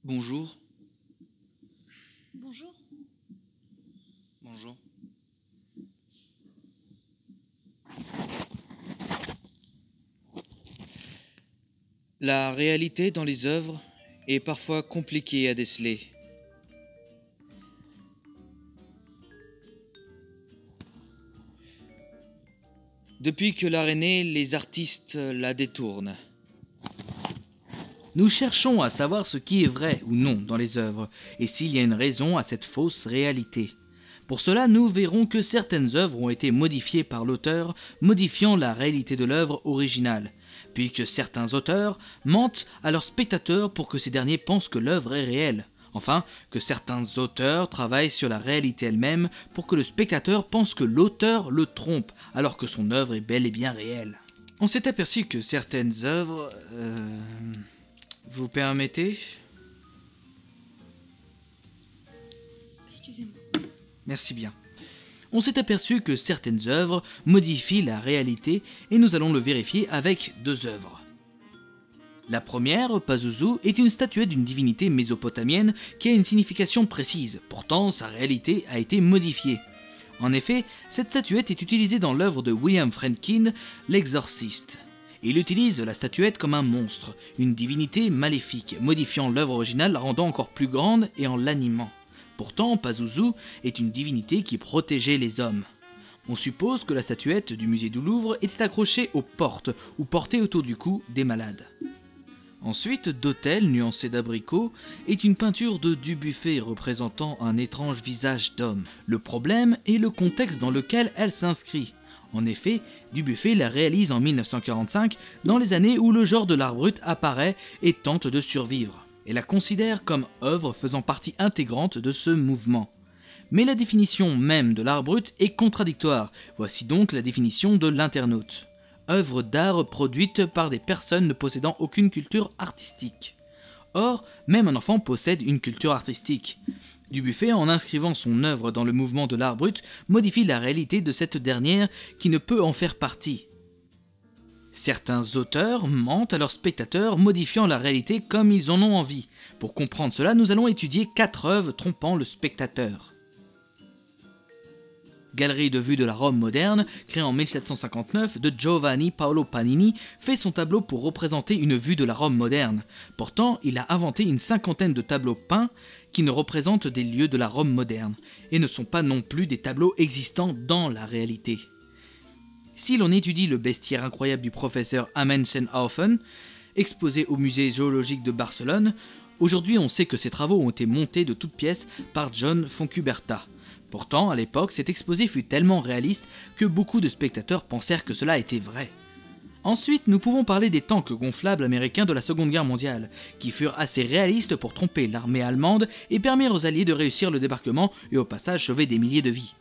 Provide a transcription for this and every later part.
Bonjour. Bonjour. Bonjour. La réalité dans les œuvres est parfois compliquée à déceler. Depuis que l'art est né, les artistes la détournent. Nous cherchons à savoir ce qui est vrai ou non dans les œuvres, et s'il y a une raison à cette fausse réalité. Pour cela, nous verrons que certaines œuvres ont été modifiées par l'auteur, modifiant la réalité de l'œuvre originale, puis que certains auteurs mentent à leurs spectateurs pour que ces derniers pensent que l'œuvre est réelle. Enfin, que certains auteurs travaillent sur la réalité elle-même pour que le spectateur pense que l'auteur le trompe, alors que son œuvre est bel et bien réelle. On s'est aperçu que certaines œuvres... Vous permettez ? Excusez-moi. Merci bien. On s'est aperçu que certaines œuvres modifient la réalité et nous allons le vérifier avec deux œuvres. La première, Pazuzu, est une statuette d'une divinité mésopotamienne qui a une signification précise, pourtant sa réalité a été modifiée. En effet, cette statuette est utilisée dans l'œuvre de William Friedkin, L'Exorciste. Il utilise la statuette comme un monstre, une divinité maléfique, modifiant l'œuvre originale, la rendant encore plus grande et en l'animant. Pourtant, Pazuzu est une divinité qui protégeait les hommes. On suppose que la statuette du musée du Louvre était accrochée aux portes ou portée autour du cou des malades. Ensuite, D'autel, nuancé d'abricot, est une peinture de Dubuffet représentant un étrange visage d'homme. Le problème est le contexte dans lequel elle s'inscrit. En effet, Dubuffet la réalise en 1945, dans les années où le genre de l'art brut apparaît et tente de survivre, et la considère comme œuvre faisant partie intégrante de ce mouvement. Mais la définition même de l'art brut est contradictoire, voici donc la définition de l'internaute. Œuvre d'art produite par des personnes ne possédant aucune culture artistique. Or, même un enfant possède une culture artistique. Dubuffet, en inscrivant son œuvre dans le mouvement de l'art brut, modifie la réalité de cette dernière qui ne peut en faire partie. Certains auteurs mentent à leurs spectateurs, modifiant la réalité comme ils en ont envie. Pour comprendre cela, nous allons étudier 4 œuvres trompant le spectateur. Galerie de vue de la Rome moderne, créée en 1759 de Giovanni Paolo Panini, fait son tableau pour représenter une vue de la Rome moderne. Pourtant, il a inventé une cinquantaine de tableaux peints qui ne représentent des lieux de la Rome moderne, et ne sont pas non plus des tableaux existants dans la réalité. Si l'on étudie le bestiaire incroyable du professeur Amensenhaufen, exposé au musée géologique de Barcelone, aujourd'hui on sait que ces travaux ont été montés de toutes pièces par John Foncuberta. Pourtant, à l'époque, cet exposé fut tellement réaliste que beaucoup de spectateurs pensèrent que cela était vrai. Ensuite, nous pouvons parler des tanks gonflables américains de la Seconde Guerre mondiale, qui furent assez réalistes pour tromper l'armée allemande et permirent aux Alliés de réussir le débarquement et au passage sauver des milliers de vies.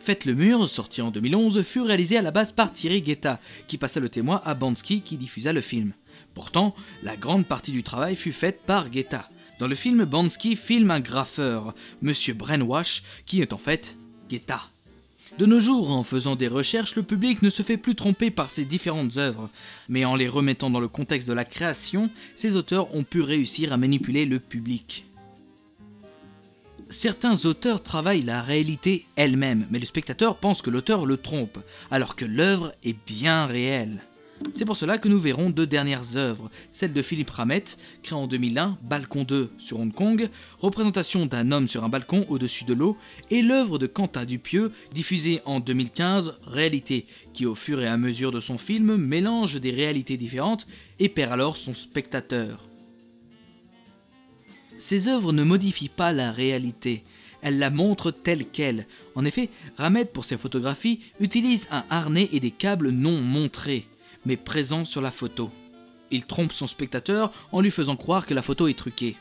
Faites le mur, sorti en 2011, fut réalisé à la base par Thierry Guetta, qui passa le témoin à Bansky qui diffusa le film. Pourtant, la grande partie du travail fut faite par Guetta. Dans le film, Bansky filme un graffeur, Monsieur Brainwash, qui est en fait Guetta. De nos jours, en faisant des recherches, le public ne se fait plus tromper par ces différentes œuvres, mais en les remettant dans le contexte de la création, ces auteurs ont pu réussir à manipuler le public. Certains auteurs travaillent la réalité elle-même, mais le spectateur pense que l'auteur le trompe, alors que l'œuvre est bien réelle. C'est pour cela que nous verrons 2 dernières œuvres, celle de Philippe Ramette, créée en 2001, Balcon 2 sur Hong Kong, représentation d'un homme sur un balcon au-dessus de l'eau, et l'œuvre de Quentin Dupieux, diffusée en 2015, Réalité, qui au fur et à mesure de son film mélange des réalités différentes et perd alors son spectateur. Ces œuvres ne modifient pas la réalité, elles la montrent telle qu'elle. En effet, Ramette pour ses photographies utilise un harnais et des câbles non montrés, mais présent sur la photo. Il trompe son spectateur en lui faisant croire que la photo est truquée.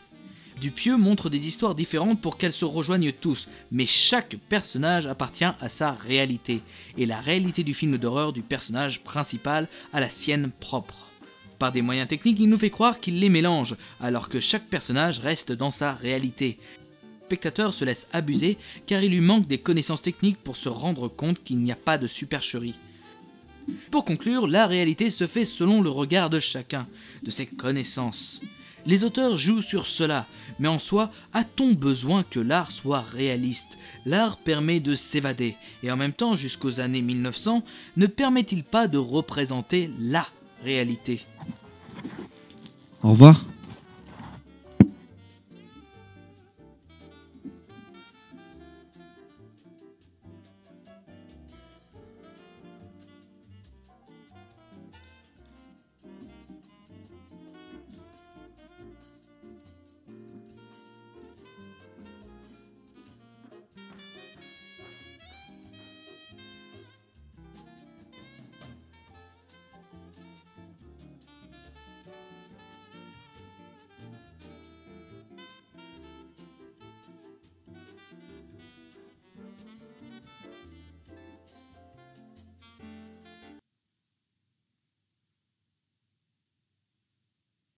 Dupieux montre des histoires différentes pour qu'elles se rejoignent tous, mais chaque personnage appartient à sa réalité, et la réalité du film d'horreur du personnage principal a la sienne propre. Par des moyens techniques, il nous fait croire qu'il les mélange, alors que chaque personnage reste dans sa réalité. Le spectateur se laisse abuser car il lui manque des connaissances techniques pour se rendre compte qu'il n'y a pas de supercherie. Pour conclure, la réalité se fait selon le regard de chacun, de ses connaissances. Les auteurs jouent sur cela, mais en soi, a-t-on besoin que l'art soit réaliste? L'art permet de s'évader, et en même temps, jusqu'aux années 1900, ne permet-il pas de représenter la réalité? Au revoir.